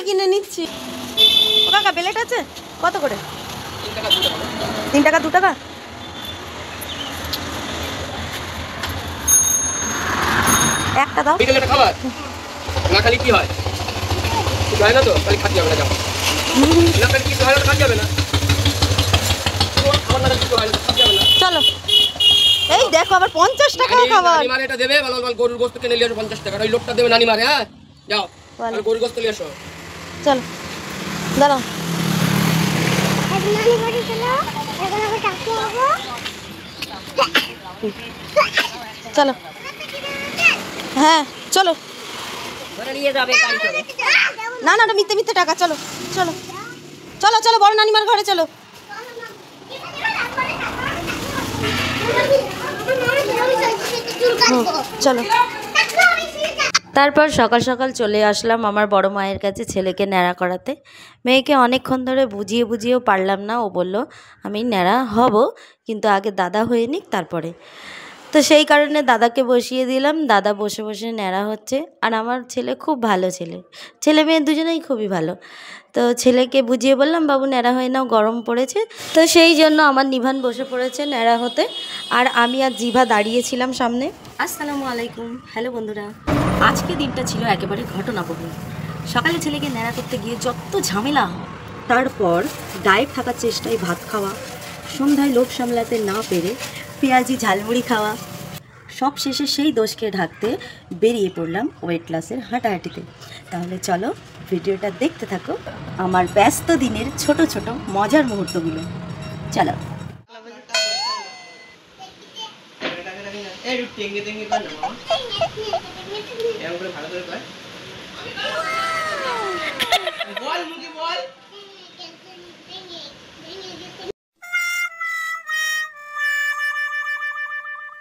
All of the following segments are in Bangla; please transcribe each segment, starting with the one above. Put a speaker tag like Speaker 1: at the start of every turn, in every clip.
Speaker 1: কিনে নিচ্ছি। ও কাকা প্লেট আছে কত করে? 3 টাকা 2 টাকা। একটা দাও।
Speaker 2: বিকেলে খাবার না খালি কি হয়? কিছু হয় না তো, খালি খাতে যাবে না। যাও না, খালি কিছু হয় না, খাতে যাবে না। খাবার না কিছু হয় না, খাতে যাবে না।
Speaker 1: চলো। এই দেখো আবার 50 টাকা খাবার।
Speaker 2: নানি মার এটা দেবে, বল গরুর গোশত কিনে নিয়ে এসো 50 টাকা। ওই লোকটা দেবে নানি মারে। হ্যাঁ যাও, আর গরুর গোশত নিয়ে এসো।
Speaker 1: চলো দাঁড়াও।
Speaker 3: নানি বাড়ি চলো, এখন আবার কাকে যাবো?
Speaker 1: চলো হ্যাঁ চলো।
Speaker 4: নিয়ে যাবে গাড়ি করে।
Speaker 1: না না, মিথ্যে মিথ্যে টাকা। চলো চলো চলো চলো, বড় নানিমার ঘরে চলো। চলো। তারপর সকাল সকাল চলে আসলাম আমার বড় মায়ের কাছে ছেলেকে ন্যাড়া করাতে। মেয়েকে অনেকক্ষণ ধরে বুঝিয়ে বুঝিয়েও পারলাম না। ও বলল আমি ন্যাড়া হব, কিন্তু আগে দাদা হয়ে নিক তারপরে। তো সেই কারণে দাদাকে বসিয়ে দিলাম। দাদা বসে বসে ন্যাড়া হচ্ছে। আর আমার ছেলে খুব ভালো ছেলে, ছেলে মেয়ে দুজনেই খুবই ভালো। তো ছেলেকে বুঝিয়ে বললাম বাবু ন্যাড়া হয়ে নাও, গরম পড়েছে। তো সেই জন্য আমার নিভান বসে পড়েছে ন্যাড়া হতে, আর আমি আর জিভা দাঁড়িয়েছিলাম সামনে। আসসালামু আলাইকুম, হ্যালো বন্ধুরা। আজকে দিনটা ছিল একেবারে ঘটনাবহুল। সকালে ছেলেকে ন্যাড়া করতে গিয়ে যত ঝামেলা, তারপর ডায়েট থাকার চেষ্টায় ভাত খাওয়া, সন্ধ্যায় লোভ সামলাতে না পেরে পেঁয়াজি ঝালমুড়ি খাওয়া, সব শেষে সেই দোষকে ঢাকতে বেরিয়ে পড়লাম ওয়েট লসের হাঁটাহাঁটিতে। তাহলে চলো ভিডিওটা দেখতে থাকো, আমার ব্যস্ত দিনের ছোট ছোট মজার মুহূর্তগুলো। চলো।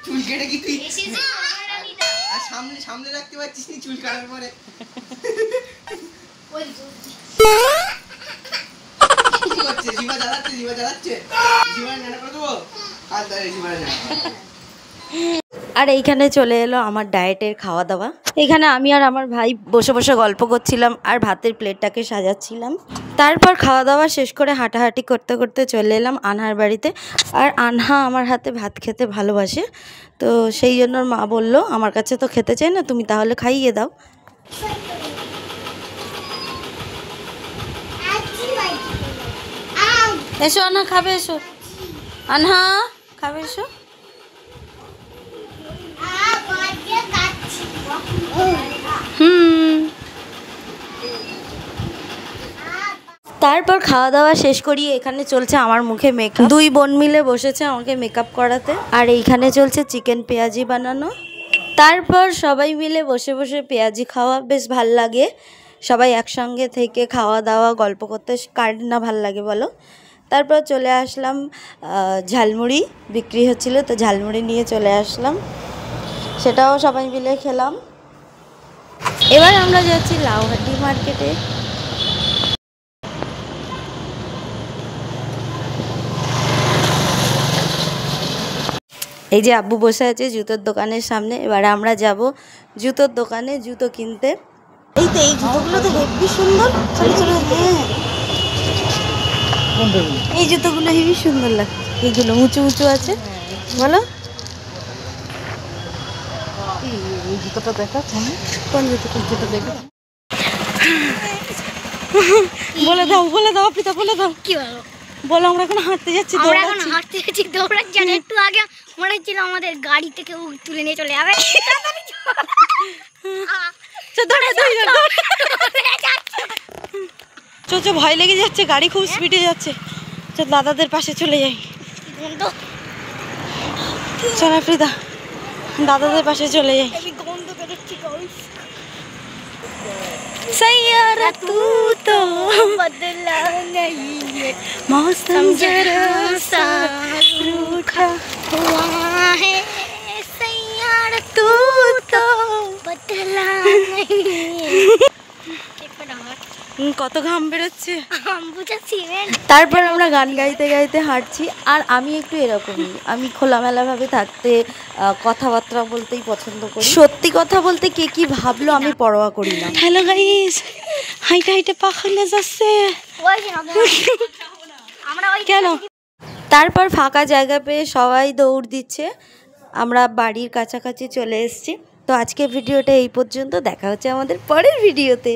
Speaker 5: চুল কেটে কি তুই আর সামনে সামনে রাখতে পারছিস না চুল কাটার পরে? জিভা জ্বালাচ্ছে, জিভা জ্বালাচ্ছে, জিভা নেড়া করে দেবো। আর তাই জিভা নেড়া।
Speaker 1: আর এইখানে চলে এলো আমার ডায়েটের খাওয়া দাওয়া। এখানে আমি আর আমার ভাই বসে বসে গল্প করছিলাম আর ভাতের প্লেটটাকে সাজাচ্ছিলাম। তারপর খাওয়া দাওয়া শেষ করে হাঁটাহাঁটি করতে করতে চলে এলাম আনহার বাড়িতে। আর আনহা আমার হাতে ভাত খেতে ভালোবাসে, তো সেই জন্য মা বলল আমার কাছে তো খেতে চাই না, তুমি তাহলে খাইয়ে দাও। এসো আনহা, খাবে এসো। আনহা খাবে এসো। তারপর খাওয়া দাওয়া শেষ করিয়ে এখানে চলছে আমার মুখে মেকআপ। 2 বোন মিলে বসেছে আমাকে মেকআপ করাতে। আর এইখানে চলছে চিকেন পেঁয়াজি বানানো। তারপর সবাই মিলে বসে বসে পেঁয়াজি খাওয়া বেশ ভাল লাগে। সবাই একসঙ্গে থেকে খাওয়া দাওয়া গল্প করতে কার না ভাল লাগে বলো। তারপর চলে আসলাম, ঝালমুড়ি বিক্রি হচ্ছিল, তো ঝালমুড়ি নিয়ে চলে আসলাম, সেটাও সবাই মিলে খেলাম। এবার আমরা যাচ্ছি লাউহাটি মার্কেটে। এই যে আব্বু বসে আছে জুতোর দোকানের সামনে। এবার আমরা যাব জুতোর দোকানে জুতো কিনতে। এই তো এই জুতোগুলো তো হেবি সুন্দর। চলো চলো। হ্যাঁ এই জুতোগুলো হেবি সুন্দর লাগে। এইগুলো উঁচু উঁচু আছে, বলো
Speaker 4: এই জুতোটা দেখা,
Speaker 1: কোন জুতো? জুতো দেখো, বলে দাও বলে দাও পিতা, বলে দাও।
Speaker 3: কি বলো?
Speaker 1: বলো আমরা এখন হাঁটতে যাচ্ছি,
Speaker 3: আমরা এখন হাঁটতে যাচ্ছি, দৌড়াচ্ছি। আর একটু আগে মনে হচ্ছিল আমাদের গাড়ি থেকে তুলে নিয়ে চলে যাবে।
Speaker 1: চো ভয় লেগে যাচ্ছে, গাড়ি খুব স্পিডে যাচ্ছে। চল দাদাদের পাশে চলে যাই। চল প্রীতা দাদাদের পাশে চলে যাই। सैयारा तू तो
Speaker 3: बदला नहीं है,
Speaker 1: मौसम जरा सा रूठा
Speaker 3: हुआ है सैयारा
Speaker 1: तू तो
Speaker 3: बदला नहीं है।
Speaker 1: কত ঘাম বেরোচ্ছে।
Speaker 3: তারপর
Speaker 1: আমরা গান গাইতে গাইতে হাঁটছি। আর আমি একটু এরকমই, আমি খোলামেলাভাবে থাকতে কথাবার্তা বলতেই পছন্দ করি। সত্যি কথা বলতে কে কি ভাবলো আমি পরোয়া করি না। হ্যালো গাইস, হাইটে হাইটে পা খুলে যাচ্ছে
Speaker 3: ওই যে আমরা ওই
Speaker 1: কেন? তারপর ফাঁকা জায়গা পেয়ে সবাই দৌড় দিচ্ছে, আমরা বাড়ির কাছাকাছি চলে এসেছি। তো আজকে ভিডিওটা এই পর্যন্ত, দেখা হচ্ছে আমাদের পরের ভিডিওতে।